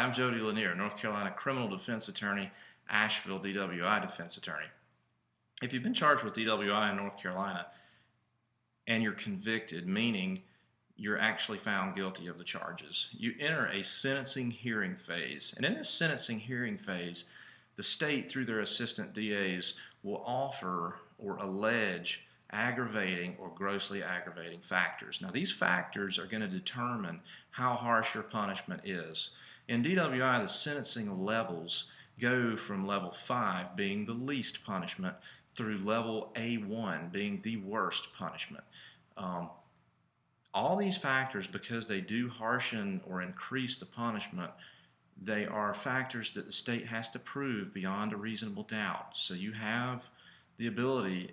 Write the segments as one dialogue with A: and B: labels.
A: I'm Jody Lanier, North Carolina criminal defense attorney, Asheville DWI defense attorney. If you've been charged with DWI in North Carolina and you're convicted, meaning you're actually found guilty of the charges, you enter a sentencing hearing phase. And in this sentencing hearing phase, the state, through their assistant DAs, will offer or allege aggravating or grossly aggravating factors. Now, these factors are going to determine how harsh your punishment is. In DWI, the sentencing levels go from level 5 being the least punishment through level A1 being the worst punishment. All these factors, because they do harshen or increase the punishment, they are factors that the state has to prove beyond a reasonable doubt. So you have the ability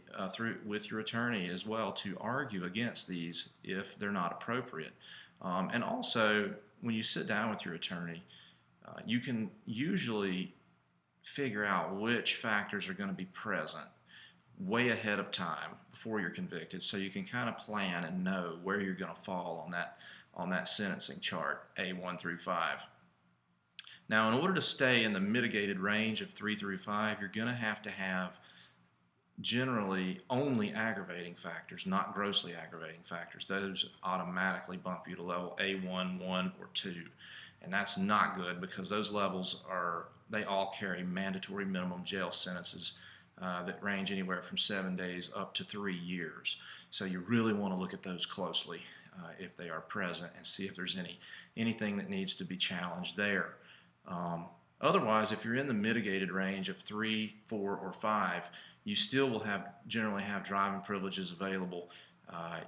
A: with your attorney as well to argue against these if they're not appropriate. And also, when you sit down with your attorney, you can usually figure out which factors are going to be present way ahead of time before you're convicted, so you can kind of plan and know where you're going to fall on that sentencing chart, A1 through 5. Now, in order to stay in the mitigated range of 3 through 5, you're going to have generally only aggravating factors, not grossly aggravating factors. Those automatically bump you to level A1, 1, or 2. And that's not good, because those levels they all carry mandatory minimum jail sentences that range anywhere from 7 days up to 3 years. So you really want to look at those closely if they are present, and see if there's anything that needs to be challenged there. Otherwise, if you're in the mitigated range of 3, 4, or 5, you still will generally have driving privileges available.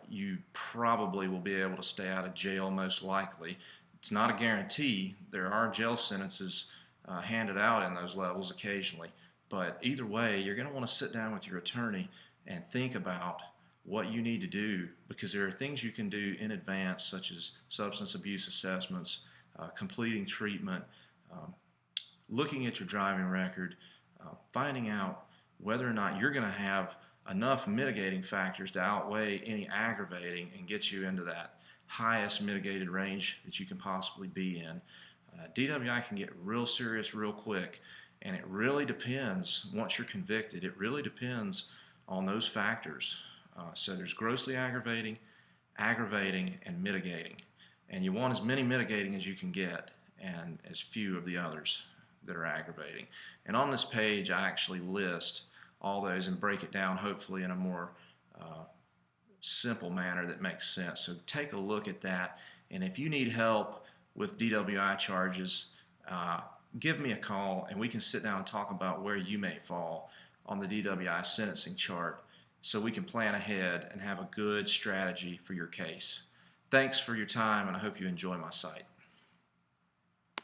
A: You probably will be able to stay out of jail, most likely. It's not a guarantee. There are jail sentences handed out in those levels occasionally. But either way, you're going to want to sit down with your attorney and think about what you need to do, because there are things you can do in advance, such as substance abuse assessments, completing treatment, looking at your driving record, finding out whether or not you're going to have enough mitigating factors to outweigh any aggravating and get you into that highest mitigated range that you can possibly be in. DWI can get real serious real quick, and it really depends, once you're convicted, it really depends on those factors. So there's grossly aggravating, and mitigating. And you want as many mitigating as you can get, and as few of the others that are aggravating. And on this page, I actually list all those and break it down, hopefully in a more simple manner that makes sense. So take a look at that, and if you need help with DWI charges, give me a call and we can sit down and talk about where you may fall on the DWI sentencing chart, so we can plan ahead and have a good strategy for your case. Thanks for your time, and I hope you enjoy my site.